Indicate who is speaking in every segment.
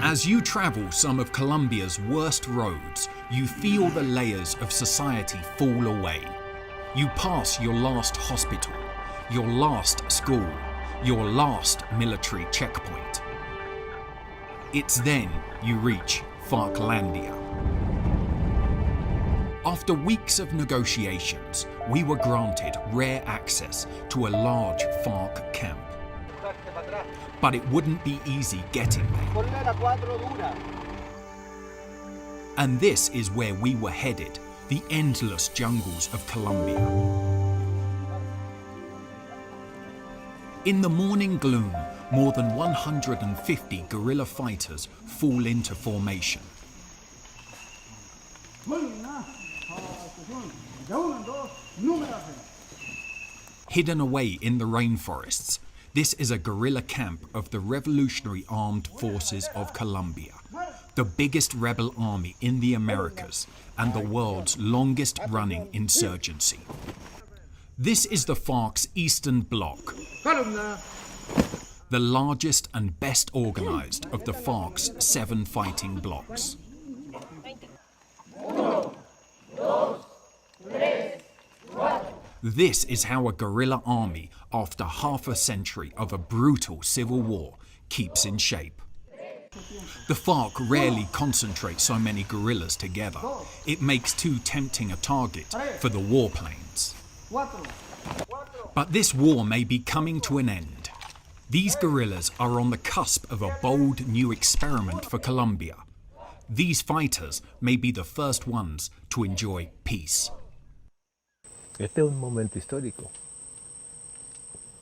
Speaker 1: As you travel some of Colombia's worst roads, you feel the layers of society fall away. You pass your last hospital, your last school, your last military checkpoint. It's then you reach FARClandia. After weeks of negotiations, we were granted rare access to a large FARC camp. But it wouldn't be easy getting there. And this is where we were headed, the endless jungles of Colombia. In the morning gloom, more than 150 guerrilla fighters fall into formation. Hidden away in the rainforests, this is a guerrilla camp of the Revolutionary Armed Forces of Colombia, the biggest rebel army in the Americas and the world's longest-running insurgency. This is the FARC's Eastern Bloc, the largest and best organized of the FARC's 7 fighting blocs. This is how a guerrilla army, after half a century of a brutal civil war, keeps in shape. The FARC rarely concentrate so many guerrillas together. It makes too tempting a target for the warplanes. But this war may be coming to an end. These guerrillas are on the cusp of a bold new experiment for Colombia. These fighters may be the first ones to enjoy peace.
Speaker 2: Este es un momento histórico.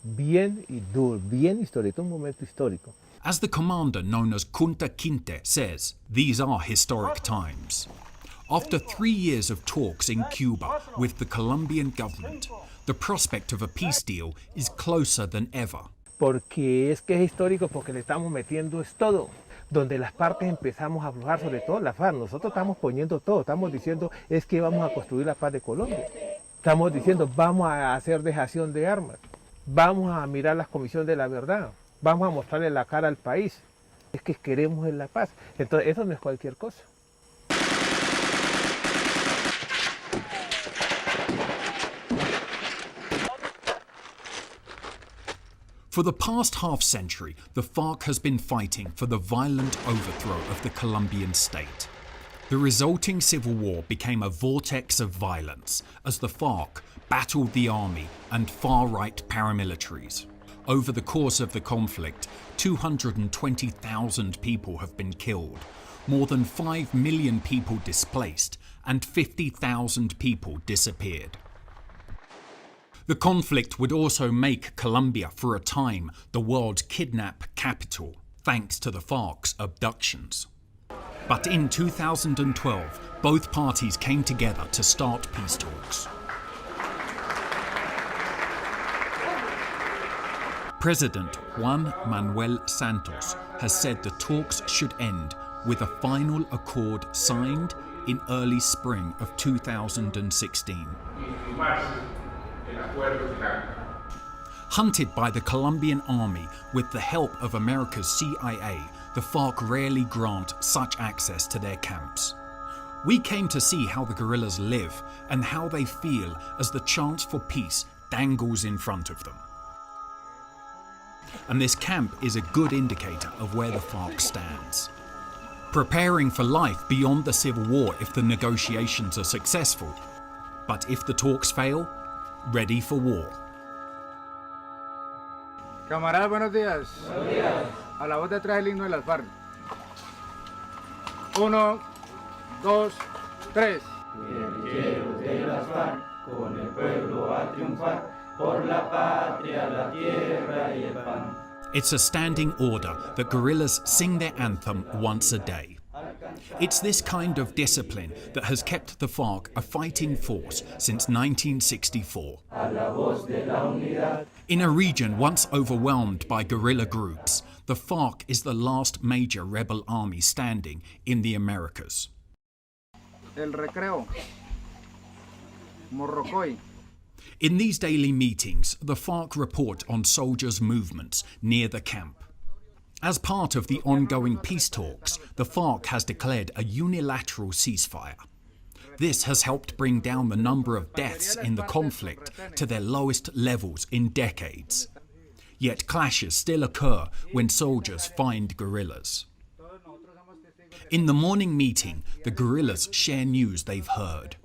Speaker 2: Bien y duro, bien histórico, un momento histórico.
Speaker 1: As the commander known as Kunta Kinte says, these are historic times. After 3 years of talks in Cuba with the Colombian government, the prospect of a peace deal is closer than ever.
Speaker 2: Porque es que es histórico porque le estamos metiendo es todo. Donde las partes empezamos a aflojar, sobre todo la FARC. Nosotros estamos poniendo todo, estamos diciendo es que vamos a construir la paz de Colombia. Estamos diciendo vamos a hacer dejación de armas, vamos a mirar las comisiones de la verdad, vamos a mostrarle la cara al país. Es que queremos la paz. Entonces eso no es cualquier cosa.
Speaker 1: For the past half-century, the FARC has been fighting for the violent overthrow of the Colombian state. The resulting civil war became a vortex of violence as the FARC battled the army and far-right paramilitaries. Over the course of the conflict, 220,000 people have been killed, more than 5 million people displaced, and 50,000 people disappeared. The conflict would also make Colombia for a time the world's kidnap capital, thanks to the FARC's abductions. But in 2012, both parties came together to start peace talks. President Juan Manuel Santos has said the talks should end with a final accord signed in early spring of 2016. Hunted by the Colombian army with the help of America's CIA, the FARC rarely grant such access to their camps. We came to see how the guerrillas live and how they feel as the chance for peace dangles in front of them. And this camp is a good indicator of where the FARC stands. Preparing for life beyond the civil war if the negotiations are successful, but if the talks fail, ready for war.
Speaker 3: Camaradas, buenos días. Buenos días. A la voz detrás del himno de las FARC. 1, 2, 3.
Speaker 4: Guerrilleros de las FARC, con el pueblo a triunfar, por la patria, la tierra y el pan.
Speaker 1: It's a standing order that guerrillas sing their anthem once a day. It's this kind of discipline that has kept the FARC a fighting force since 1964. In a region once overwhelmed by guerrilla groups, the FARC is the last major rebel army standing in the Americas.
Speaker 3: El recreo. Morrocoy.
Speaker 1: In these daily meetings, the FARC report on soldiers' movements near the camp. As part of the ongoing peace talks, the FARC has declared a unilateral ceasefire. This has helped bring down the number of deaths in the conflict to their lowest levels in decades. Yet clashes still occur when soldiers find guerrillas. In the morning meeting, the guerrillas share news they've heard.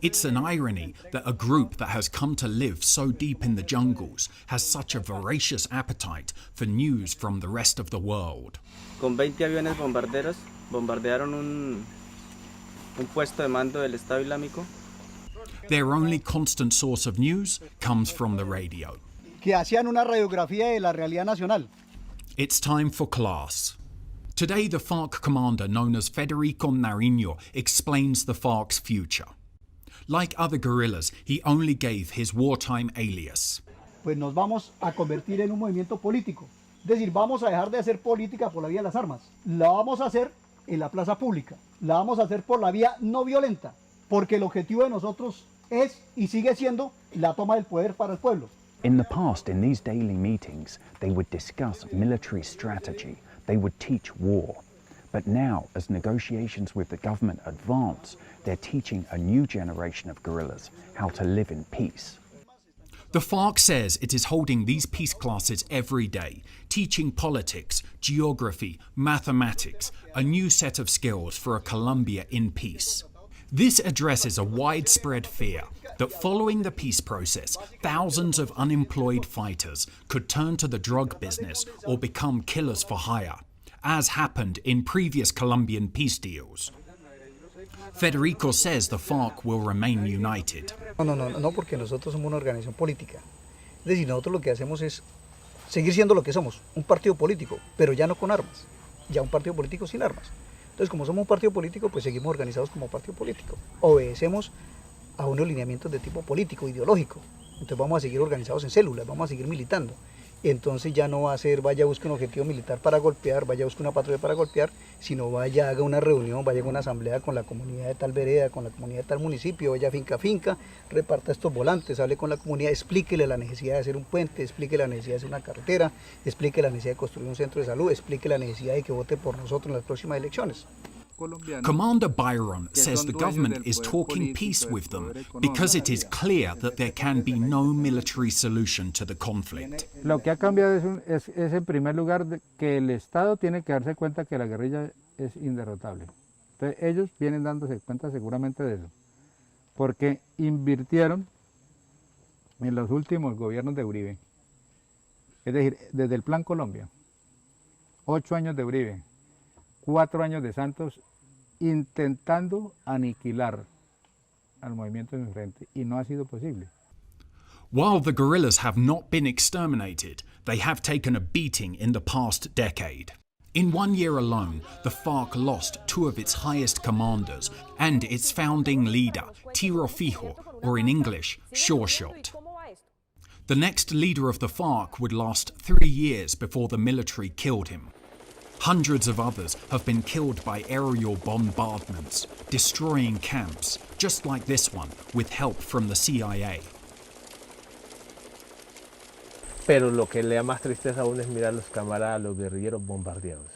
Speaker 1: It's an irony that a group that has come to live so deep in the jungles has such a voracious appetite for news from the rest of the world.
Speaker 5: Con 20 aviones bombarderos bombardearon un puesto de mando del Estado Islámico.
Speaker 1: Their only constant source of news comes from the radio.
Speaker 6: Que hacían una radiografía de la realidad nacional.
Speaker 1: It's time for class. Today, the FARC commander known as Federico Nariño explains the FARC's future. Like other guerrillas, he only gave his wartime alias.
Speaker 6: Pues nos vamos a convertir en un movimiento político. Es decir, vamos a dejar de hacer política por la vía de las armas. La vamos a hacer en la plaza pública. La vamos a hacer por la vía no violenta. Porque el objetivo de nosotros es y sigue siendo la toma del poder para el pueblo.
Speaker 7: In the past, in these daily meetings, they would discuss military strategy. They would teach war. But now, as negotiations with the government advance, they're teaching a new generation of guerrillas how to live in peace.
Speaker 1: The FARC says it is holding these peace classes every day, teaching politics, geography, mathematics, a new set of skills for a Colombia in peace. This addresses a widespread fear that following the peace process, thousands of unemployed fighters could turn to the drug business or become killers for hire, as happened in previous Colombian peace deals. Federico says the FARC will remain united.
Speaker 6: No, porque nosotros somos una organización política. Es decir, nosotros lo que hacemos es seguir siendo lo que somos, un partido político, pero ya no con armas, ya un partido político sin armas. Entonces, como somos un partido político, pues seguimos organizados como partido político. Obedecemos a unos lineamientos de tipo político, ideológico. Entonces vamos a seguir organizados en células, vamos a seguir militando. Entonces ya no va a ser vaya a buscar un objetivo militar para golpear, vaya a buscar una patrulla para golpear, sino vaya haga una reunión, vaya a una asamblea con la comunidad de tal vereda, con la comunidad de tal municipio, vaya finca a finca, reparta estos volantes, hable con la comunidad, explíquele la necesidad de hacer un puente, explique la necesidad de hacer una carretera, explique la necesidad de construir un centro de salud, explique la necesidad de que vote por nosotros en las próximas elecciones.
Speaker 1: Commander Byron says the government is talking peace with them because it is clear that there can be no military solution to the conflict.
Speaker 3: Lo que ha cambiado es en primer lugar que el Estado tiene que darse cuenta que la guerrilla es inderrotable. Entonces ellos vienen dándose cuenta seguramente de eso, porque invirtieron en los últimos gobiernos de Uribe, es decir, desde el Plan Colombia, 8 años de Uribe, 4 años de Santos, intentando aniquilar al movimiento insurgente, y no ha sido posible.
Speaker 1: While the guerrillas have not been exterminated, they have taken a beating in the past decade. In 1 year alone, the FARC lost 2 of its highest commanders and its founding leader, Tiro Fijo, or in English, Sure Shot. The next leader of the FARC would last 3 years before the military killed him. Hundreds of others have been killed by aerial bombardments, destroying camps, just like this one, with help from the CIA.
Speaker 2: Pero lo que le da más tristeza aún es mirar a los camaradas, los guerrilleros bombardeados.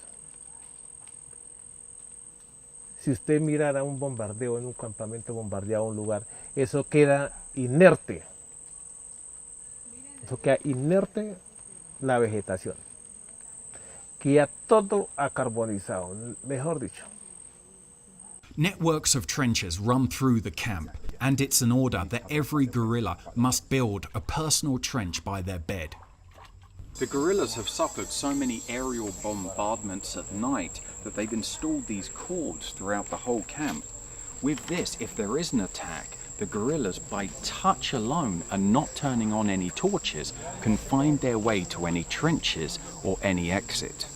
Speaker 2: Si usted mirara un bombardeo en un campamento bombardeado en un lugar, eso queda inerte. Eso queda inerte la vegetación. Queda todo acarbonizado, mejor dicho.
Speaker 1: Networks of trenches run through the camp, and it's an order that every guerrilla must build a personal trench by their bed.
Speaker 8: The guerrillas have suffered so many aerial bombardments at night that they've installed these cords throughout the whole camp. With this, if there is an attack, the guerrillas, by touch alone and not turning on any torches, can find their way to any trenches or any exit.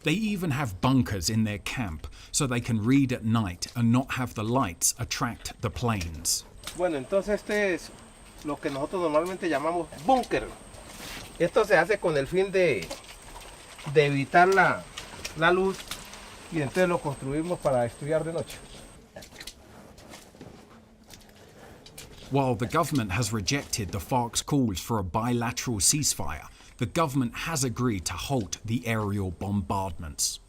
Speaker 1: They even have bunkers in their camp so they can read at night and not have the lights attract the planes.
Speaker 2: Bueno, entonces este es lo que nosotros normalmente llamamos búnker. Esto se hace con el fin de evitar la luz, y entonces lo construimos para estudiar de noche.
Speaker 1: While the government has rejected the FARC's calls for a bilateral ceasefire, the government has agreed to halt the aerial bombardments.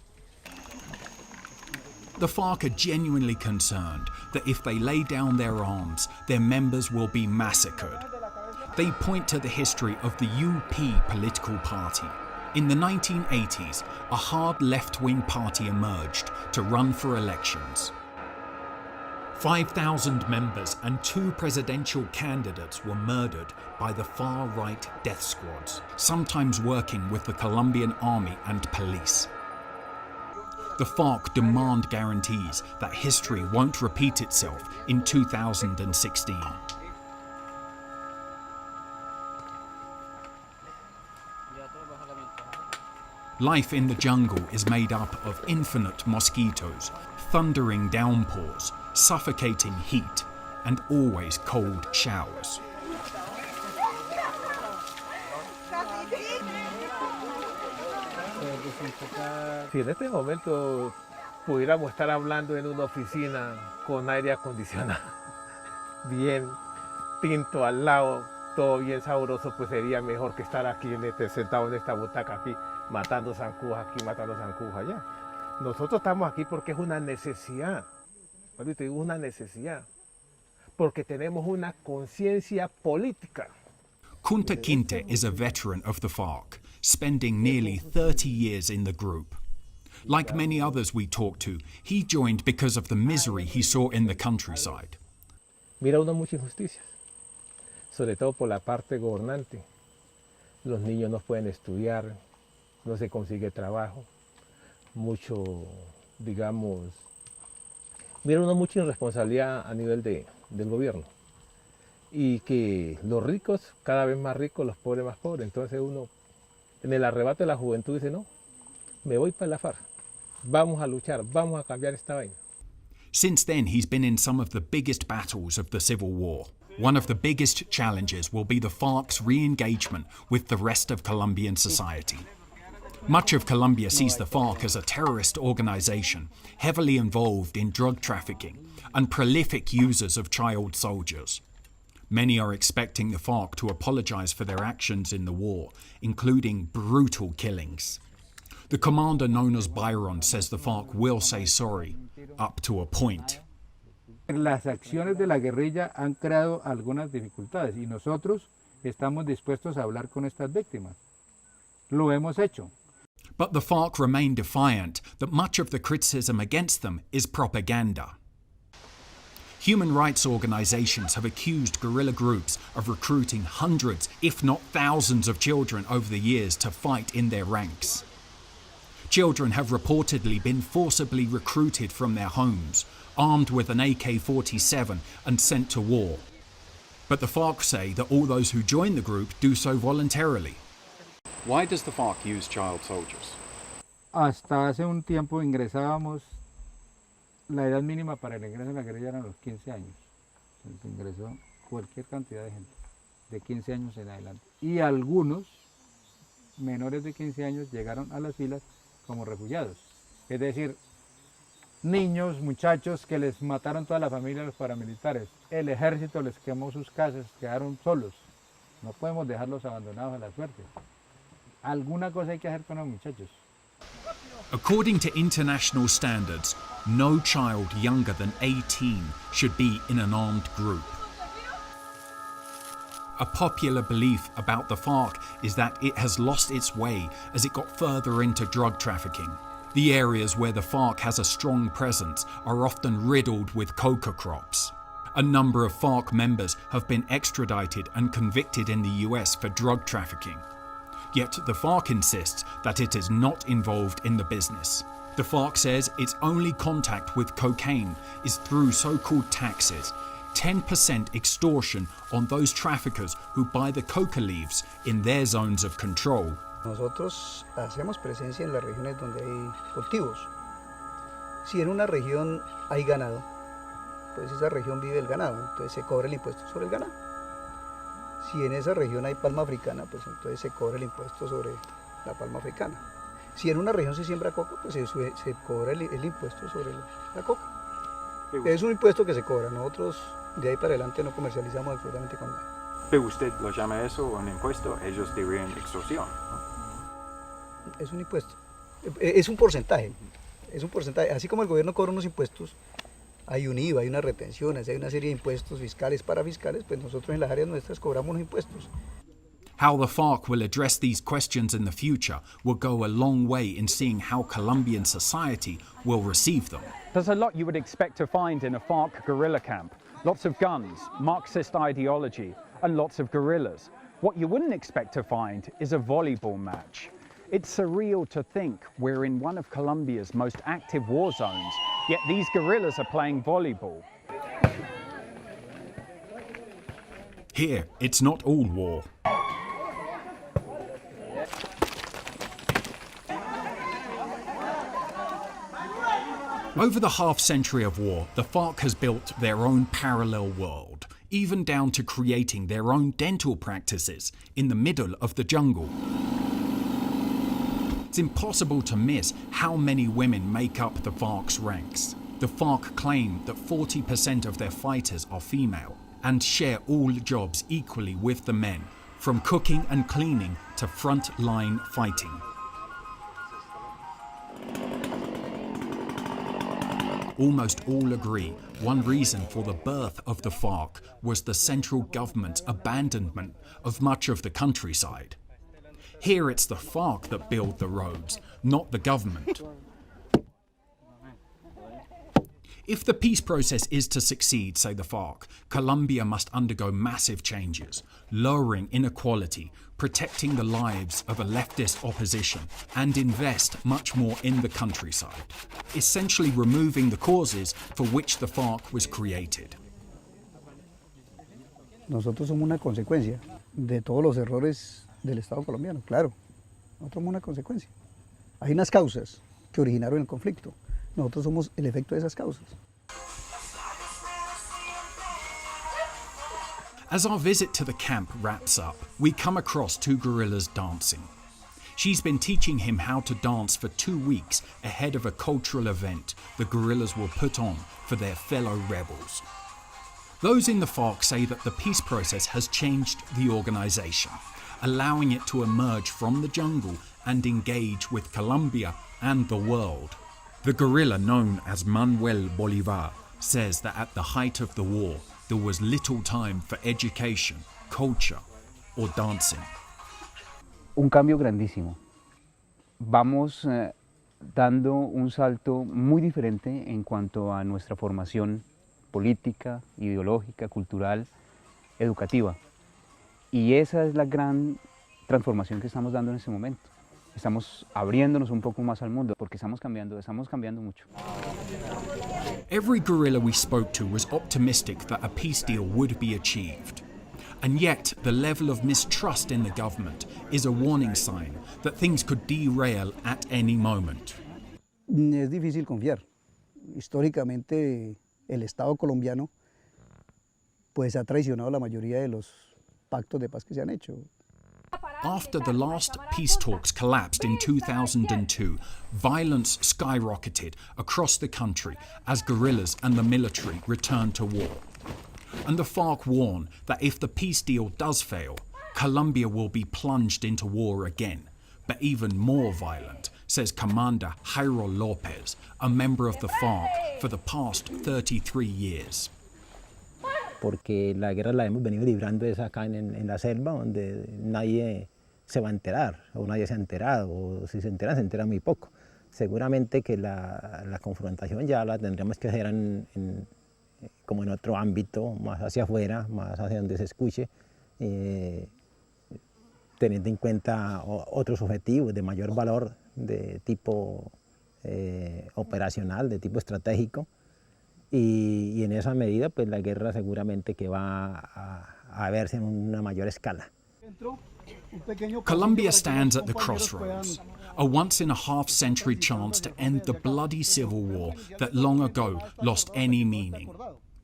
Speaker 1: The FARC are genuinely concerned that if they lay down their arms, their members will be massacred. They point to the history of the UP political party. In the 1980s, a hard left-wing party emerged to run for elections. 5,000 members and 2 presidential candidates were murdered by the far-right death squads, sometimes working with the Colombian army and police. The FARC demand guarantees that history won't repeat itself in 2016. Life in the jungle is made up of infinite mosquitoes, thundering downpours, suffocating heat, and always cold showers.
Speaker 2: Si en este momento pudiéramos estar hablando en una oficina con aire acondicionado, bien tinto al lado, todo bien sabroso, pues sería mejor que estar aquí sentado en esta butaca aquí, matando zancudos aquí, matando zancudos allá. Nosotros estamos aquí porque es una necesidad, te digo una necesidad, porque tenemos una conciencia política.
Speaker 1: Kunta Kinte is a veteran of the FARC, spending nearly 30 years in the group. Like many others we talked to, he joined because of the misery he saw in the countryside.
Speaker 2: Mira uno mucha injusticia, sobre todo por la parte gobernante. Los niños no pueden estudiar, no se consigue trabajo, mucho, digamos, mira uno mucha irresponsabilidad a nivel del gobierno. Y que los ricos cada vez más ricos, los pobres más pobres. Entonces uno, en el arrebato de la juventud, dice, no, me voy para la FARC, vamos a luchar, vamos a cambiar esta vaina.
Speaker 1: Since then, he's been in some of the biggest battles of the Civil War. One of the biggest challenges will be the FARC's re-engagement with the rest of Colombian society. Much of Colombia sees the FARC as a terrorist organization, heavily involved in drug trafficking and prolific users of child soldiers. Many are expecting the FARC to apologize for their actions in the war, including brutal killings. The commander known as Byron says the FARC will say sorry, up to a point.
Speaker 3: Las acciones de la guerrilla han creado algunas dificultades y nosotros estamos dispuestos a hablar con estas víctimas. Lo hemos hecho.
Speaker 1: But the FARC remain defiant that much of the criticism against them is propaganda. Human rights organizations have accused guerrilla groups of recruiting hundreds, if not thousands, of children over the years to fight in their ranks. Children have reportedly been forcibly recruited from their homes, armed with an AK-47 and sent to war. But the FARC say that all those who join the group do so voluntarily.
Speaker 8: Why does the FARC use child soldiers?
Speaker 3: Hasta hace un tiempo ingresábamos, la edad mínima para el ingreso en la guerrilla eran los 15 años. Entonces ingresó cualquier cantidad de gente, de 15 años en adelante. Y algunos menores de 15 años llegaron a las filas como refugiados. Es decir, niños, muchachos que les mataron toda la familia a los paramilitares. El ejército les quemó sus casas, quedaron solos. No podemos dejarlos abandonados a la suerte. Alguna cosa hay que hacer con los muchachos.
Speaker 1: According to international standards, no child younger than 18 should be in an armed group. A popular belief about the FARC is that it has lost its way as it got further into drug trafficking. The areas where the FARC has a strong presence are often riddled with coca crops. A number of FARC members have been extradited and convicted in the US for drug trafficking. Yet the FARC insists that it is not involved in the business. The FARC says its only contact with cocaine is through so-called taxes, 10% extortion on those traffickers who buy the coca leaves in their zones of control.
Speaker 6: Nosotros hacemos presencia en las regiones donde hay cultivos. Si en una región hay ganado, pues esa región vive el ganado, entonces se cobra el impuesto sobre el ganado. Si en esa región hay palma africana, pues entonces se cobra el impuesto sobre la palma africana. Si en una región se siembra coca, pues se cobra el impuesto sobre la coca. Es un impuesto que se cobra. Nosotros de ahí para adelante no comercializamos absolutamente con nada.
Speaker 8: Pero usted lo llama eso un impuesto, ellos dirían extorsión, ¿no?
Speaker 6: Es un impuesto, es un porcentaje, así como el gobierno cobra unos impuestos, hay un IVA, hay unas retenciones, hay una serie de impuestos fiscales, parafiscales, pues nosotros en las áreas nuestras cobramos los impuestos.
Speaker 1: How the FARC will address these questions in the future will go a long way in seeing how Colombian society will receive them.
Speaker 9: There's a lot you would expect to find in a FARC guerrilla camp. Lots of guns, Marxist ideology, and lots of guerrillas. What you wouldn't expect to find is a volleyball match. It's surreal to think we're in one of Colombia's most active war zones, yet these guerrillas are playing volleyball.
Speaker 1: Here, it's not all war. Over the half-century of war, the FARC has built their own parallel world, even down to creating their own dental practices in the middle of the jungle. It's impossible to miss how many women make up the FARC's ranks. The FARC claim that 40% of their fighters are female and share all jobs equally with the men, from cooking and cleaning to front-line fighting. Almost all agree one reason for the birth of the FARC was the central government's abandonment of much of the countryside. Here it's the FARC that build the roads, not the government. If the peace process is to succeed, say the FARC, Colombia must undergo massive changes, lowering inequality, protecting the lives of a leftist opposition, and invest much more in the countryside, essentially removing the causes for which the FARC was created.
Speaker 6: Nosotros somos una consecuencia de todos los errores del Estado colombiano, claro. Nosotros somos una consecuencia. Hay unas causas que originaron el conflicto. Nosotros somos el efecto de esas causas.
Speaker 1: As our visit to the camp wraps up, we come across two guerrillas dancing. She's been teaching him how to dance for 2 weeks ahead of a cultural event the guerrillas will put on for their fellow rebels. Those in the FARC say that the peace process has changed the organization, allowing it to emerge from the jungle and engage with Colombia and the world. The guerrilla known as Manuel Bolivar says that at the height of the war, there was little time for education, culture, or dancing.
Speaker 10: Un cambio grandísimo. Vamos dando un salto muy diferente en cuanto a nuestra formación política, ideológica, cultural, educativa. Y esa es la gran transformación que estamos dando en este momento. Estamos abriéndonos un poco más al mundo porque estamos cambiando mucho.
Speaker 1: Every guerrilla we spoke to was optimistic that a peace deal would be achieved. And yet, the level of mistrust in the government is a warning sign that things could derail at any moment.
Speaker 6: Es difícil confiar. Históricamente, el Estado colombiano pues ha traicionado la mayoría de los pactos de paz que se han hecho.
Speaker 1: After the last peace talks collapsed in 2002, violence skyrocketed across the country as guerrillas and the military returned to war. And the FARC warn that if the peace deal does fail, Colombia will be plunged into war again, but even more violent, says Commander Jairo Lopez, a member of the FARC for the past 33 years.
Speaker 11: Porque la guerra la hemos venido librando es acá en la selva, donde nadie se va a enterar, o nadie se ha enterado, o si se entera muy poco. Seguramente que la confrontación ya la tendremos que hacer como en otro ámbito, más hacia afuera, más hacia donde se escuche, teniendo en cuenta otros objetivos de mayor valor, de tipo operacional, de tipo estratégico. Y en esa medida, pues la guerra seguramente que va a verse en una mayor escala.
Speaker 1: Colombia stands at the crossroads, a once-in-a-half-century chance to end the bloody civil war that long ago lost any meaning.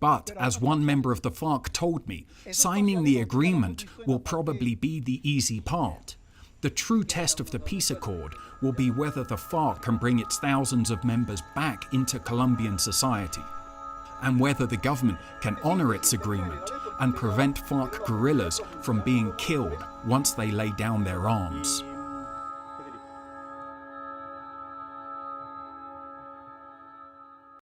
Speaker 1: But, as one member of the FARC told me, signing the agreement will probably be the easy part. The true test of the peace accord will be whether the FARC can bring its thousands of members back into Colombian society. and whether the government can honor its agreement and prevent FARC guerrillas from being killed once they lay down their arms.